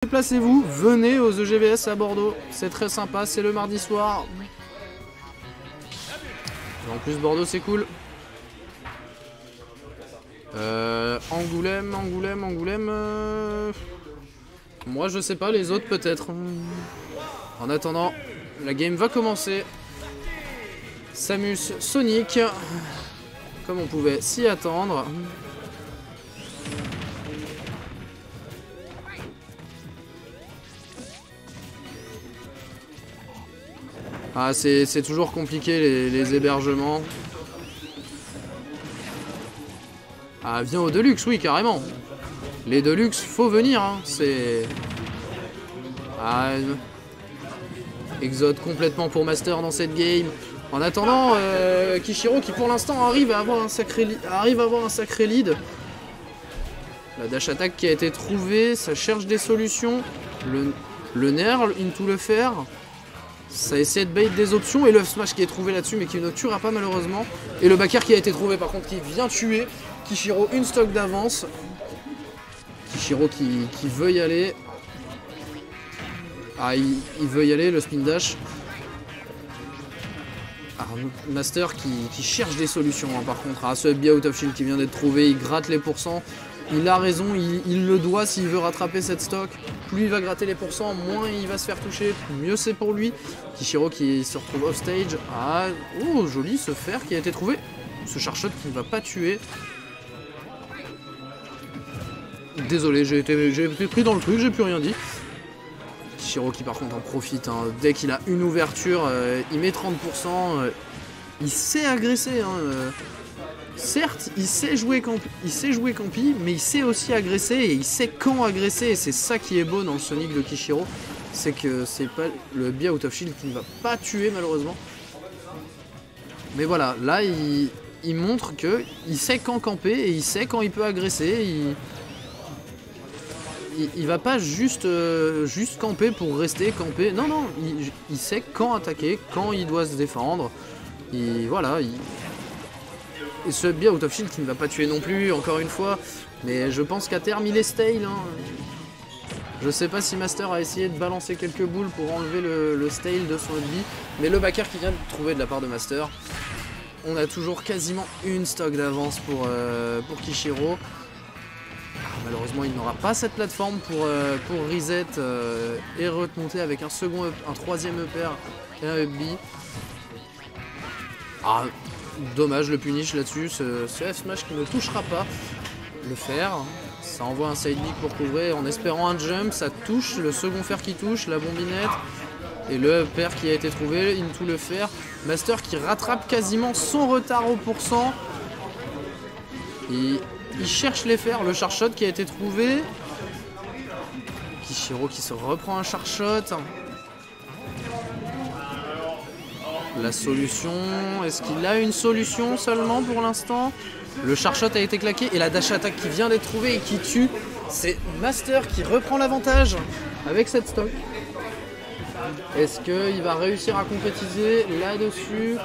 Déplacez-vous, venez aux EGVS à Bordeaux, c'est très sympa, c'est le mardi soir. En plus Bordeaux c'est cool. Angoulême. Moi je sais pas, les autres peut-être. En attendant, la game va commencer. Samus Sonic, comme on pouvait s'y attendre. Ah, c'est toujours compliqué les hébergements. Ah, viens au Deluxe, oui, carrément. Les Deluxe, faut venir, hein. C'est... Ah, exode complètement pour Master dans cette game. En attendant, Kishiro qui pour l'instant arrive à avoir un sacré lead. La dash attack qui a été trouvée, ça cherche des solutions. Le nerf into le fer. Ça essaie de bait des options et le smash qui est trouvé là-dessus mais qui ne tuera pas malheureusement. Et le backer qui a été trouvé par contre qui vient tuer. Kishiro une stock d'avance. Kishiro qui veut y aller. Ah, il veut y aller, le spin dash. Ah, Master qui cherche des solutions hein, par contre. Ah, ce Be Out of Shield qui vient d'être trouvé, il gratte les pourcents. Il a raison, il le doit s'il veut rattraper cette stock. Plus il va gratter les pourcents, moins il va se faire toucher, mieux c'est pour lui. Kishiro qui se retrouve off stage. Ah, oh joli ce fer qui a été trouvé. Ce charshot qui ne va pas tuer. Désolé, j'ai été pris dans le truc, j'ai plus rien dit. Kishiro qui par contre en profite, hein. Dès qu'il a une ouverture, il met 30%. Il sait agresser. Hein, certes, il sait jouer campi, mais il sait aussi agresser et il sait quand agresser. Et c'est ça qui est beau dans le Sonic de Kishiro. C'est que c'est pas le Be Out of Shield qui ne va pas tuer malheureusement. Mais voilà, là il montre qu'il sait quand camper et il sait quand il peut agresser. Il va pas juste camper pour rester camper. Non, non, il sait quand attaquer, quand il doit se défendre. Et voilà, et ce Be Out of Shield qui ne va pas tuer non plus, encore une fois. Mais je pense qu'à terme, il est stale. Hein. Je sais pas si Master a essayé de balancer quelques boules pour enlever le stale de son B. Mais le backer qui vient de trouver de la part de Master. On a toujours quasiment une stock d'avance pour Kishiro. Malheureusement, il n'aura pas cette plateforme pour reset et remonter avec un troisième upper et un up B. Ah, dommage le punish là-dessus, ce F-smash qui ne touchera pas le fer. Ça envoie un side B pour couvrir en espérant un jump, ça touche, le second fer qui touche, la bombinette. Et le upper qui a été trouvé, into le fer. Master qui rattrape quasiment son retard au pourcent. Et il cherche les fers, le charshot qui a été trouvé. Kishiro qui se reprend un charshot. La solution, est-ce qu'il a une solution seulement pour l'instant? Le charshot a été claqué et la dash attack qui vient d'être trouvée et qui tue. C'est Master qui reprend l'avantage avec cette stock. Est-ce qu'il va réussir à concrétiser là-dessus?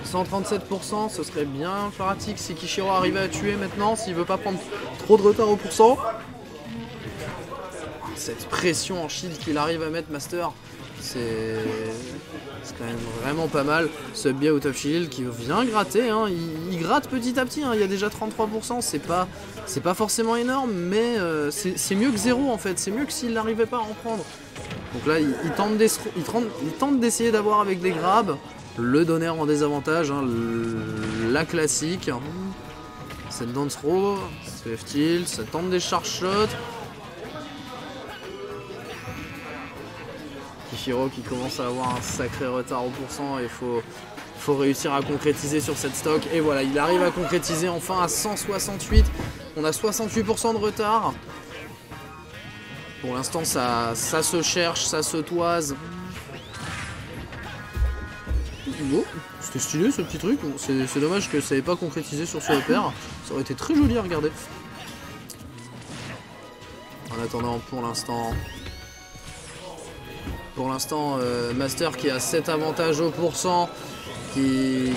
137%, ce serait bien pratique si Kishiro arrivait à tuer maintenant, s'il veut pas prendre trop de retard au pourcent. Cette pression en shield qu'il arrive à mettre Master, c'est quand même vraiment pas mal. Ce Be Out of Shield qui vient gratter, hein. Il gratte petit à petit, hein. Il y a déjà 33%, c'est pas forcément énorme, mais c'est mieux que zéro en fait, c'est mieux que s'il n'arrivait pas à en prendre. Donc là, il tente d'essayer d'avoir avec des grabs. Le donner en désavantage, hein, la classique. Cette dance throw, ce F-tilt, ça tente des charge shots. Kishiro qui commence à avoir un sacré retard au pourcent et il faut réussir à concrétiser sur cette stock. Et voilà, il arrive à concrétiser enfin à 168. On a 68% de retard. Pour l'instant, ça se cherche, ça se toise. Oh, c'était stylé ce petit truc. C'est dommage que ça n'ait pas concrétisé sur ce repère. Ça aurait été très joli à regarder. En attendant, pour l'instant, Master qui a 7 avantages au pourcent.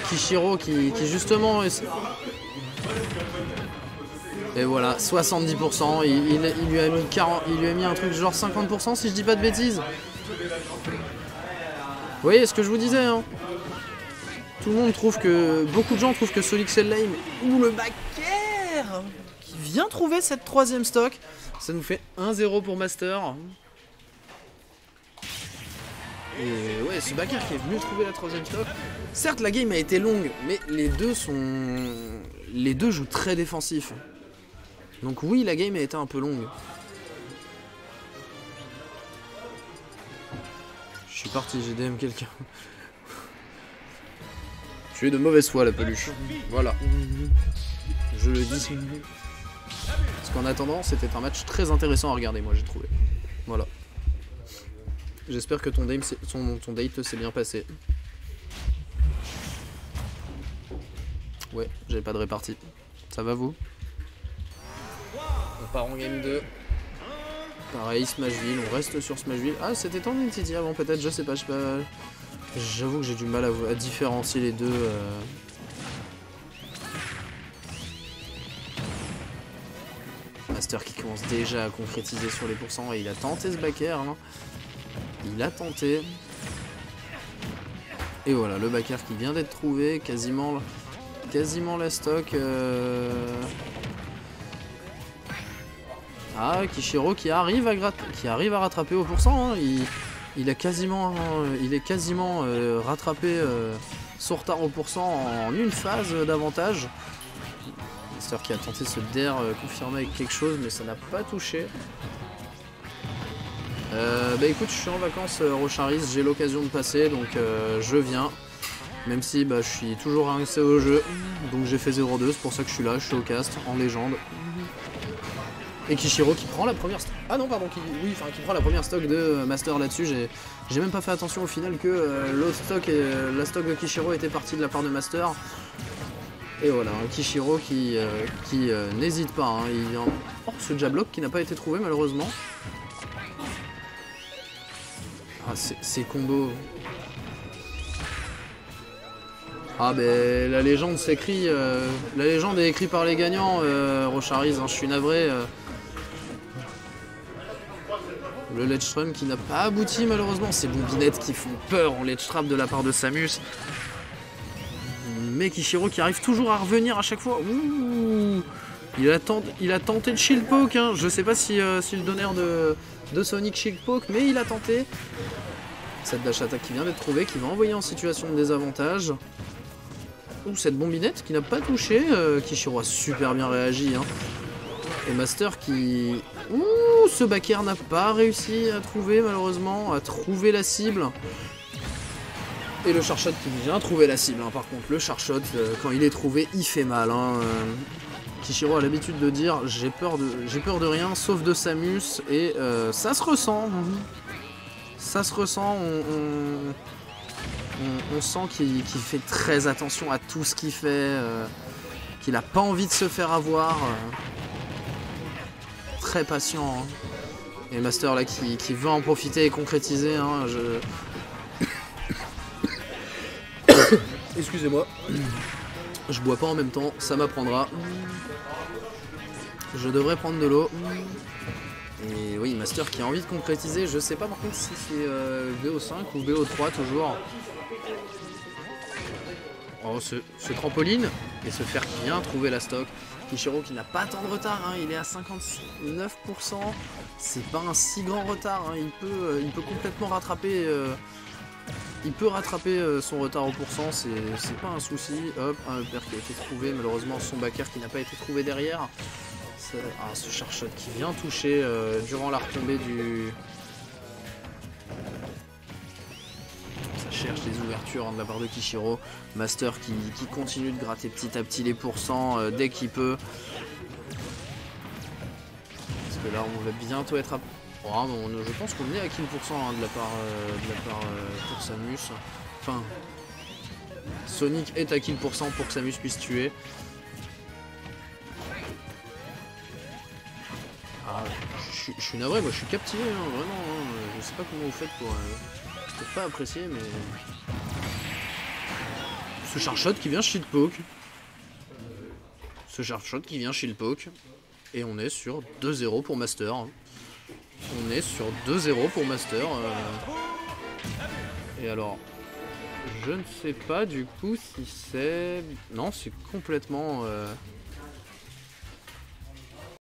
Kishiro qui justement Et voilà, 70%, il lui a mis 40, il lui a mis un truc genre 50% si je dis pas de bêtises. Vous voyez ce que je vous disais, hein. Tout le monde trouve que... Beaucoup de gens trouvent que Sonic c'est lame. Ou le backer qui vient trouver cette troisième stock. Ça nous fait 1-0 pour Master. Et ouais, ce backer qui est venu trouver la troisième stock. Certes, la game a été longue, mais les deux jouent très défensif. Donc oui, la game a été un peu longue. Je suis parti, j'ai DM quelqu'un. Tu es de mauvaise foi, la peluche. Voilà. Je le dis. Parce qu'en attendant, c'était un match très intéressant à regarder, moi j'ai trouvé. Voilà. J'espère que ton date s'est bien passé. Ouais, j'avais pas de répartie. Ça va vous? On part en game 2. Pareil, Smashville, on reste sur Smashville. Ah, c'était tant Titi avant peut-être, je sais pas. J'avoue que j'ai du mal à différencier les deux. Master qui commence déjà à concrétiser sur les pourcents et il a tenté ce backer. Hein. Il a tenté. Et voilà, le backer qui vient d'être trouvé, quasiment la stock. Ah, Kishiro qui arrive à rattraper au pourcent. Hein. Il est quasiment rattrapé son retard au pourcent en une phase d'avantage. Master qui a tenté ce dair confirmé avec quelque chose, mais ça n'a pas touché. Bah écoute, je suis en vacances Rocharis, j'ai l'occasion de passer, donc je viens. Même si bah, je suis toujours rincé au jeu, donc j'ai fait 0-2, c'est pour ça que je suis là, je suis au cast, en légende. Et Kishiro qui prend la première stock. Ah non, pardon, qui prend la première stock de Master là-dessus. J'ai même pas fait attention au final que l'autre stock la stock de Kishiro était partie de la part de Master. Et voilà, un Kishiro qui n'hésite pas. Hein. Oh, ce jablock qui n'a pas été trouvé malheureusement. Ah, ces combos. Ah ben la légende s'écrit, la légende est écrite par les gagnants, Rocharis, hein, je suis navré. Le ledge strum qui n'a pas abouti malheureusement, ces bombinettes qui font peur en ledge trap de la part de Samus. Mais Kishiro qui arrive toujours à revenir à chaque fois. Ouh, il a tenté de shield poke, hein. Je sais pas si le donneur de Sonic shield poke, mais il a tenté. Cette dash attack qui vient d'être trouvée, qui va envoyer en situation de désavantage. Ouh, cette bombinette qui n'a pas touché, Kishiro a super bien réagi. Hein. Et Master qui... Ouh, ce backer n'a pas réussi à trouver malheureusement, à trouver la cible. Et le charshot qui vient trouver la cible, hein. Par contre le charshot, quand il est trouvé, il fait mal. Hein. Kishiro a l'habitude de dire j'ai peur de rien sauf de Samus, et ça se ressent. Ça se ressent, on sent qu'il fait très attention à tout ce qu'il fait, qu'il n'a pas envie de se faire avoir. Très patient. Hein. Et Master là qui veut en profiter et concrétiser. Hein, Excusez-moi. Je bois pas en même temps, ça m'apprendra. Je devrais prendre de l'eau. Et oui, Master qui a envie de concrétiser, je sais pas par contre si c'est BO5 ou BO3 toujours. Oh, ce trampoline et ce fer qui vient trouver la stock. Kishiro qui n'a pas tant de retard, hein, il est à 59%. C'est pas un si grand retard, hein, il peut complètement rattraper. Il peut rattraper son retard au pourcent, c'est pas un souci. Hop, un upper qui a été trouvé, malheureusement son backer qui n'a pas été trouvé derrière. Ah, ce charshot qui vient toucher durant la retombée du... Ça cherche les ouvertures, hein, de la part de Kishiro. Master qui continue de gratter petit à petit les pourcents dès qu'il peut. Parce que là on va bientôt être à... Oh, je pense qu'on est à kill pourcent, hein, de la part pour Samus. Enfin, Sonic est à kill pourcent pour que Samus puisse tuer. Ah, je suis navré, moi je suis captivé, hein, vraiment. Hein, je sais pas comment vous faites pour peut-être pas apprécier, mais ce charshot qui vient shield poke. Ce charshot qui vient shield poke. Et on est sur 2-0 pour Master. On est sur 2-0 pour Master. Et alors, je ne sais pas du coup si c'est... Non, c'est complètement...